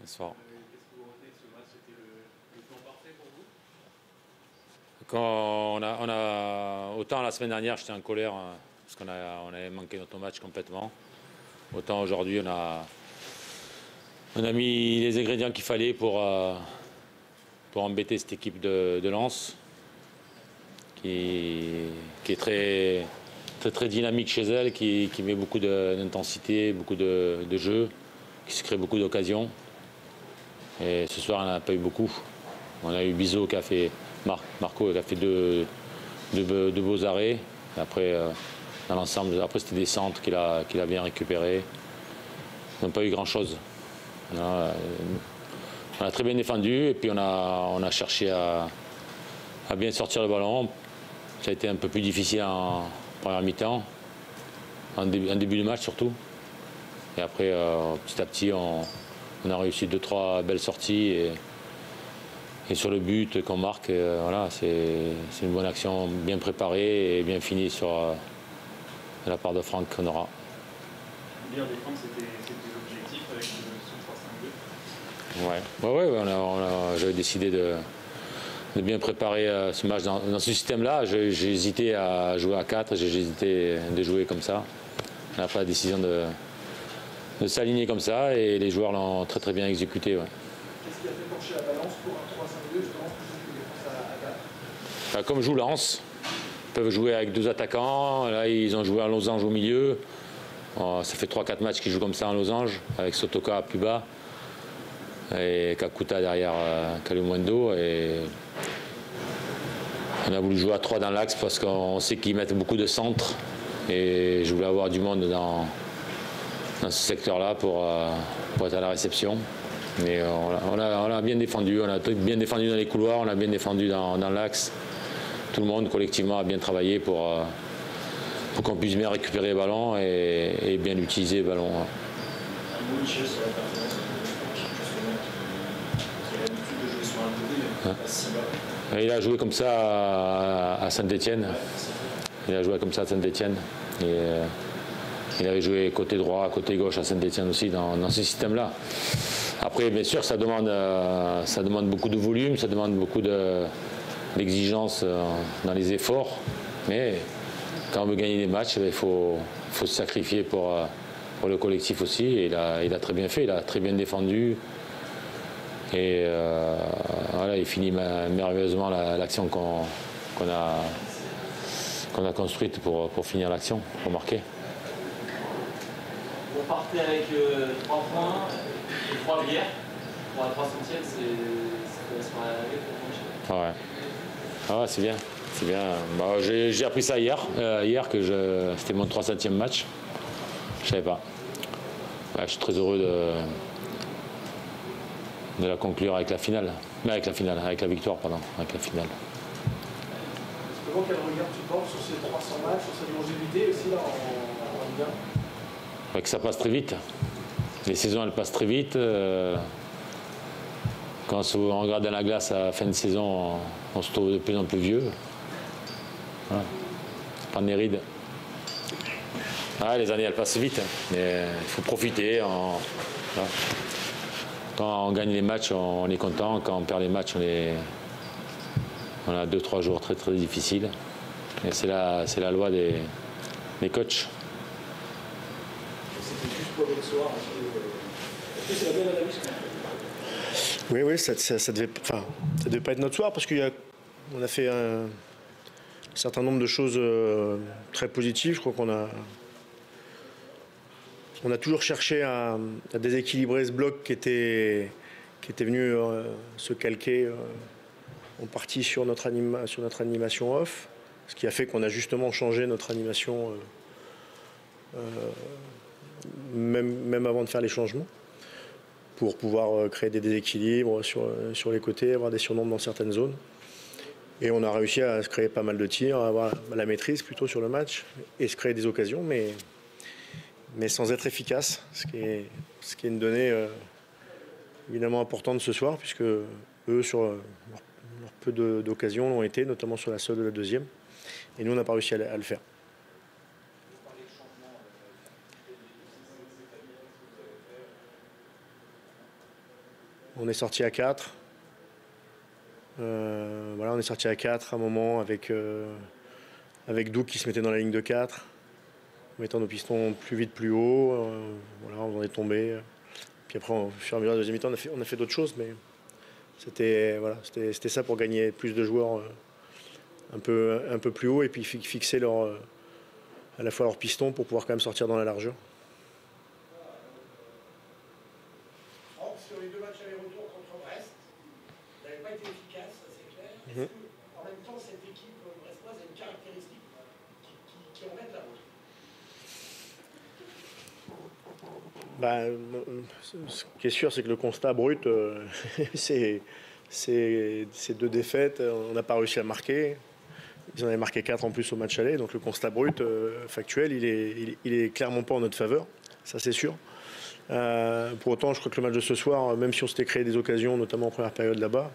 ce soir. Qu'est-ce que vous retenez de ce match? C'était le plan parfait pour vous? Quand autant la semaine dernière, j'étais en colère parce on avait manqué notre match complètement. Autant aujourd'hui, on a mis les ingrédients qu'il fallait pour embêter cette équipe de Lens, qui est très dynamique chez elle, qui met beaucoup d'intensité, beaucoup de jeu, qui se crée beaucoup d'occasions. Et ce soir, on n'en a pas eu beaucoup. On a eu Bizot qui a fait, Marco qui a fait deux beaux arrêts. Et après, dans l'ensemble, après c'était des centres qu'il a bien récupérés. On n'a pas eu grand-chose. On a très bien défendu et puis on a cherché à bien sortir le ballon. Ça a été un peu plus difficile en première mi-temps, en début de match surtout. Et après, petit à petit, on a réussi 2-3 belles sorties. Et sur le but qu'on marque, voilà, c'est une bonne action bien préparée et bien finie de la part de Franck Honora. Bien défendre, c'était l'objectif avec ce 3-5-2. Ouais, j'avais décidé de bien préparer ce match dans ce système-là. J'ai hésité à jouer à 4, j'ai hésité de jouer comme ça. On a pris la décision de s'aligner comme ça et les joueurs l'ont très bien exécuté. Ouais. Qu'est-ce qui a fait pencher la balance pour un 3-5-2 justement plutôt que défense à 4? Comme joue Lens, ils peuvent jouer avec 2 attaquants. Là, ils ont joué en losange au milieu. Ça fait 3-4 matchs qu'ils jouent comme ça en losange, avec Sotoka plus bas et Kakuta derrière Kalumwendo. Et on a voulu jouer à 3 dans l'axe parce qu'on sait qu'ils mettent beaucoup de centres. Et je voulais avoir du monde dans ce secteur-là pour être à la réception. Mais on a bien défendu, on a bien défendu dans les couloirs, on a bien défendu dans l'axe. Tout le monde collectivement a bien travaillé pour qu'on puisse bien récupérer les ballons et bien utiliser les ballons. Un mot, Michel, sur la performance de justement, qui a l'habitude de jouer sur un côté, mais pas si bas. Et il a joué comme ça à Saint-Étienne. Il a joué comme ça à Saint-Étienne. Il avait joué côté droit, côté gauche à Saint-Étienne aussi dans ce système-là. Après, bien sûr, ça demande beaucoup de volume, ça demande beaucoup d'exigence dans les efforts. Mais quand on veut gagner des matchs, il faut se sacrifier pour le collectif aussi. Et il a très bien fait, il a très bien défendu. Et voilà, il finit merveilleusement l'action qu'on a construite pour finir l'action, pour marquer. Vous partez avec 3 points et 3 bières. Pour la 300e, ça correspond à la règle pour Michel. Ouais. Ah ouais, c'est bien. C'est bien. J'ai appris ça hier que c'était mon 300e match. Je savais pas. Ouais, je suis très heureux de la conclure avec la finale. Mais avec la victoire, pardon, avec la finale. Justement, quel regard tu portes sur ces 300 matchs, sur cette longévité aussi là en Ligue 1? Ouais, que ça passe très vite. Les saisons, elles passent très vite. Quand on regarde dans la glace à la fin de saison, on se trouve de plus en plus vieux. Voilà. Prendre des rides. Ah, les années, elles passent vite. Mais il faut profiter. Voilà. Quand on gagne les matchs, on est content. Quand on perd les matchs, on a 2-3 jours très difficiles. Et c'est la loi des coachs. C'était juste pour le soir. Est-ce que c'est la bonne analyse? Oui, ça devait pas être notre soir parce qu'on a fait un certain nombre de choses très positives. Je crois qu'on a toujours cherché à déséquilibrer ce bloc qui était venu se calquer en partie sur notre animation off, ce qui a fait qu'on a justement changé notre animation même avant de faire les changements, pour pouvoir créer des déséquilibres sur les côtés, avoir des surnombres dans certaines zones. Et on a réussi à se créer pas mal de tirs, à avoir la maîtrise plutôt sur le match et se créer des occasions, mais sans être efficace, ce qui est une donnée évidemment importante ce soir, puisque eux, sur leur peu d'occasions, l'ont été, notamment sur la seule de la deuxième. Et nous, on n'a pas réussi à le faire. On est sorti à 4. Voilà, on est sorti à 4 à un moment avec Doug qui se mettait dans la ligne de 4, mettant nos pistons plus vite, plus haut. Voilà, on en est tombé. Puis après, au fur et à mesure de la deuxième mi-temps, on a fait d'autres choses, mais c'était voilà, ça pour gagner plus de joueurs un peu plus haut et puis fixer à la fois leur piston pour pouvoir quand même sortir dans la largeur. Sur les 2 matchs aller-retour contre Brest, vous n'avez pas été efficace, ça c'est clair. Est-ce que, en même temps, cette équipe brestoise a une caractéristique qui en met la vôtre? Ce qui est sûr, c'est que le constat brut, c'est 2 défaites. On n'a pas réussi à marquer. Ils en avaient marqué 4 en plus au match aller. Donc le constat brut, factuel, il est clairement pas en notre faveur. Ça, c'est sûr. Pour autant, je crois que le match de ce soir, même si on s'était créé des occasions, notamment en première période là-bas,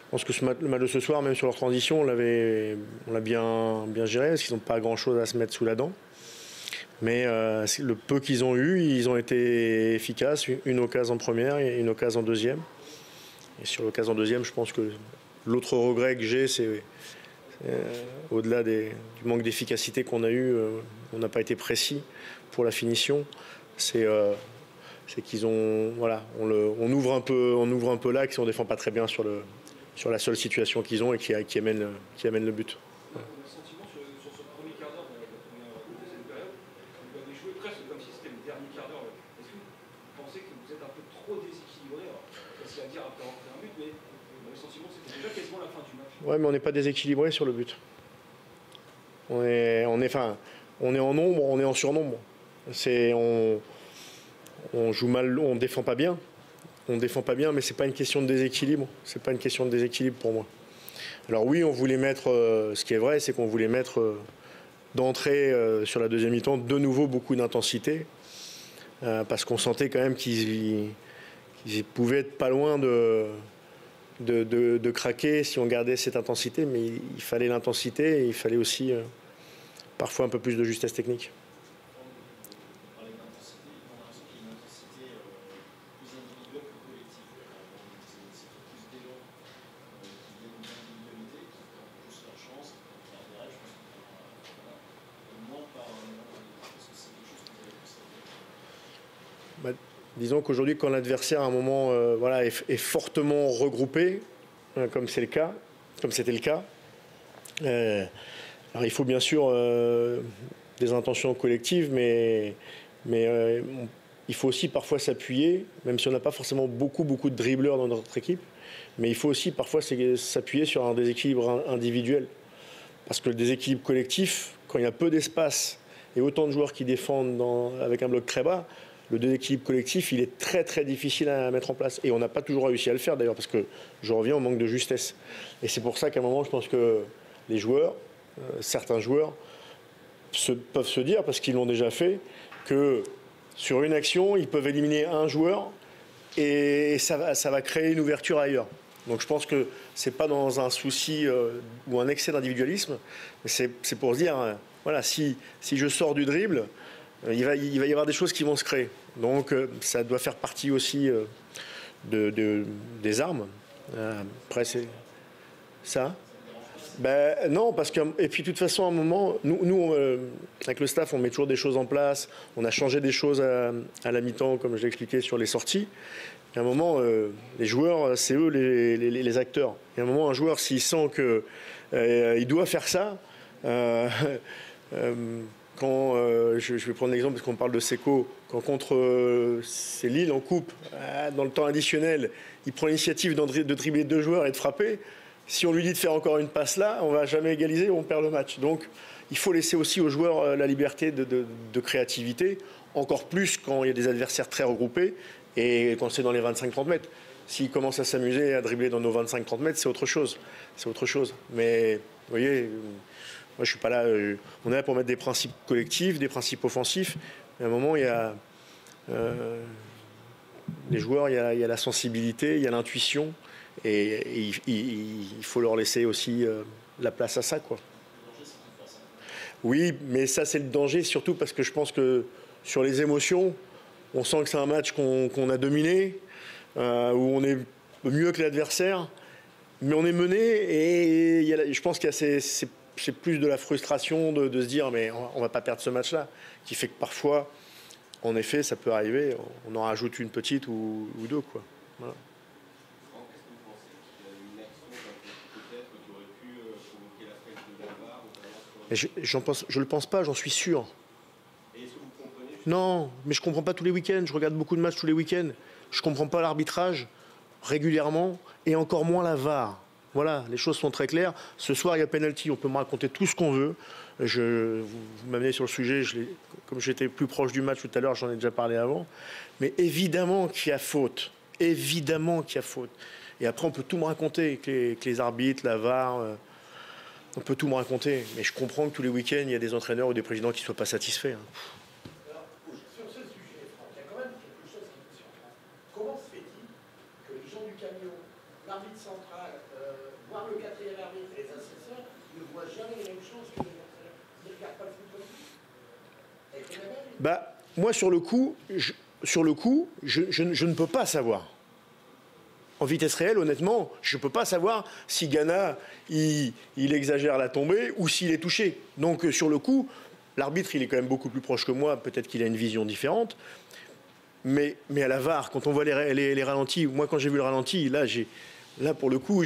je pense que le match de ce soir, même sur leur transition, on l'a bien géré, parce qu'ils n'ont pas grand-chose à se mettre sous la dent. Mais le peu qu'ils ont eu, ils ont été efficaces. Une occasion en première et une occasion en deuxième. Et sur l'occasion en deuxième, je pense que l'autre regret que j'ai, c'est au-delà du manque d'efficacité qu'on a eu, on n'a pas été précis pour la finition. C'est qu'ils ont, voilà, on ouvre un peu là, qu'on ne défend pas très bien sur la seule situation qu'ils ont et qui amène le but. Le sentiment sur ce premier quart d'heure de la deuxième période, vous avez joué presque comme si c'était le dernier quart d'heure. Est-ce que vous pensez que vous êtes un peu trop déséquilibré? C'est à dire après avoir fait un but, mais le sentiment que c'était déjà quasiment la fin du match. Ouais, mais on n'est pas déséquilibré sur le but. On est en nombre, on est en surnombre. On joue mal, on défend pas bien. On défend pas bien, mais c'est pas une question de déséquilibre. C'est pas une question de déséquilibre pour moi. Alors oui, on voulait mettre, ce qui est vrai, c'est qu'on voulait mettre d'entrée sur la deuxième mi-temps de nouveau beaucoup d'intensité, parce qu'on sentait quand même qu'ils pouvaient être pas loin de craquer si on gardait cette intensité, mais il fallait l'intensité et il fallait aussi parfois un peu plus de justesse technique. Disons qu'aujourd'hui, quand l'adversaire à un moment est fortement regroupé, comme c'était le cas, alors il faut bien sûr des intentions collectives, mais il faut aussi parfois s'appuyer, même si on n'a pas forcément beaucoup de dribbleurs dans notre équipe, mais il faut aussi parfois s'appuyer sur un déséquilibre individuel. Parce que le déséquilibre collectif, quand il y a peu d'espace et autant de joueurs qui défendent avec un bloc très bas, le déséquilibre collectif, il est très très difficile à mettre en place. Et on n'a pas toujours réussi à le faire d'ailleurs, parce que je reviens au manque de justesse. Et c'est pour ça qu'à un moment, je pense que les joueurs, certains joueurs, peuvent se dire, parce qu'ils l'ont déjà fait, que sur une action, ils peuvent éliminer un joueur et ça va créer une ouverture ailleurs. Donc je pense que ce n'est pas dans un souci ou un excès d'individualisme, mais c'est pour se dire, voilà, si je sors du dribble, il va y avoir des choses qui vont se créer. Donc ça doit faire partie aussi des armes. Après, c'est ça. Non, parce que, et puis de toute façon, à un moment, nous avec le staff, on met toujours des choses en place. On a changé des choses à la mi-temps, comme je l'ai expliqué, sur les sorties. Et à un moment, les joueurs, c'est eux les acteurs. Et à un moment, un joueur, s'il sent qu'il doit faire ça, quand, je vais prendre l'exemple parce qu'on parle de Seco, quand contre c'est Lille en coupe, dans le temps additionnel, il prend l'initiative de dribbler 2 joueurs et de frapper. Si on lui dit de faire encore une passe là, on ne va jamais égaliser, on perd le match. Donc il faut laisser aussi aux joueurs la liberté de créativité, encore plus quand il y a des adversaires très regroupés et quand c'est dans les 25-30 mètres. S'ils commencent à s'amuser à dribbler dans nos 25-30 mètres, c'est autre chose. C'est autre chose. Mais vous voyez, moi je suis pas là. On est là pour mettre des principes collectifs, des principes offensifs. Mais à un moment, il y a les joueurs, il y a la sensibilité, il y a l'intuition. Et il faut leur laisser aussi la place à ça, quoi. Oui, mais ça c'est le danger, surtout parce que je pense que sur les émotions, on sent que c'est un match qu'on a dominé. où on est mieux que l'adversaire, mais on est mené et je pense qu'il y a c'est plus de la frustration de se dire mais on va pas perdre ce match-là, qui fait que parfois, en effet, ça peut arriver, on en rajoute une petite ou deux, quoi. Voilà. Qu'est-ce que vous pensez qu'il y a une action peut-être qui aurait pu provoquer la fête de Navarre? Je le pense pas, j'en suis sûr. Et est-ce que vous comprenez? Non, mais je comprends pas tous les week-ends. Je regarde beaucoup de matchs tous les week-ends. Je comprends pas l'arbitrage régulièrement et encore moins la VAR. Voilà, les choses sont très claires. Ce soir, il y a penalty. On peut me raconter tout ce qu'on veut. Vous m'amenez sur le sujet. Comme j'étais plus proche du match tout à l'heure, j'en ai déjà parlé avant. Mais évidemment qu'il y a faute. Évidemment qu'il y a faute. Et après, on peut tout me raconter, que les arbitres, la VAR. On peut tout me raconter. Mais je comprends que tous les week-ends, il y a des entraîneurs ou des présidents qui ne soient pas satisfaits. Alors, sur ce sujet, Franck, il y a quand même quelque chose qui me surprend. Comment se fait-il que les gens du camion, l'arbitre central, voire le quatrième arbitre et les assesseurs ne voient jamais les mêmes choses que les entraîneurs? Ils ne regardent pas le football. Bah, moi, sur le coup, je ne peux pas savoir. En vitesse réelle, honnêtement, je ne peux pas savoir si Ghana, il exagère la tombée ou s'il est touché. Donc, sur le coup, l'arbitre, il est quand même beaucoup plus proche que moi. Peut-être qu'il a une vision différente. Mais à la VAR, quand on voit les ralentis, moi, quand j'ai vu le ralenti, là pour le coup,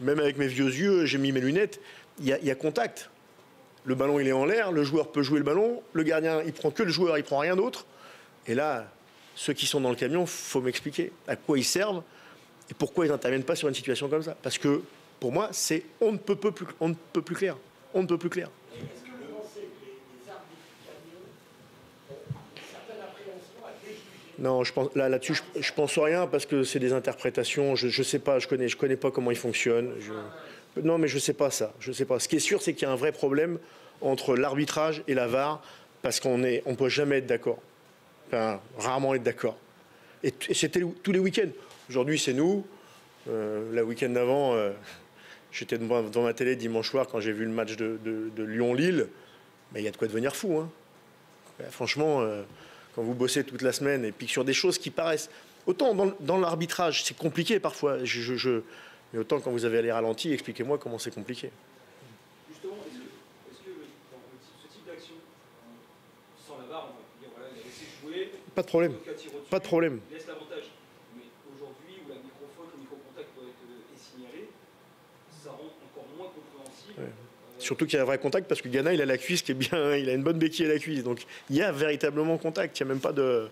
même avec mes vieux yeux, j'ai mis mes lunettes, il y a contact. Le ballon, il est en l'air, le joueur peut jouer le ballon, le gardien, il prend que le joueur, il prend rien d'autre. Et là, ceux qui sont dans le camion, faut m'expliquer à quoi ils servent et pourquoi ils n'interviennent pas sur une situation comme ça. Parce que, pour moi, c'est on ne peut plus clair. On ne peut plus clair. Est-ce que vous pensez que les arbitres du camion ont une certaine appréhension à déjuger? Non, là-dessus, je pense rien parce que c'est des interprétations. Je sais pas, je connais pas comment ils fonctionnent. Non, mais je sais pas ça. Je sais pas. Ce qui est sûr, c'est qu'il y a un vrai problème entre l'arbitrage et la VAR parce on peut jamais être d'accord. Enfin, rarement être d'accord. Et c'était tous les week-ends. Aujourd'hui, c'est nous. Le week-end d'avant, j'étais devant ma télé dimanche soir quand j'ai vu le match de Lyon-Lille. Mais il y a de quoi devenir fou. Hein. Franchement, quand vous bossez toute la semaine et puis sur des choses qui paraissent... Autant dans l'arbitrage, c'est compliqué parfois. Mais autant quand vous avez les ralentis, expliquez-moi comment c'est compliqué. Justement, est-ce que dans ce type d'action, sans la VAR, on va dire, voilà, il a laissé jouer... Pas de problème. Pas de problème. Il laisse l'avantage. Mais aujourd'hui, où la micro-faute, le micro-contact est signalé, ça rend encore moins compréhensible. Ouais. Surtout qu'il y a un vrai contact parce que Ghana, il a la cuisse qui est bien, il a une bonne béquille à la cuisse. Donc il y a véritablement contact. Il n'y a même pas de...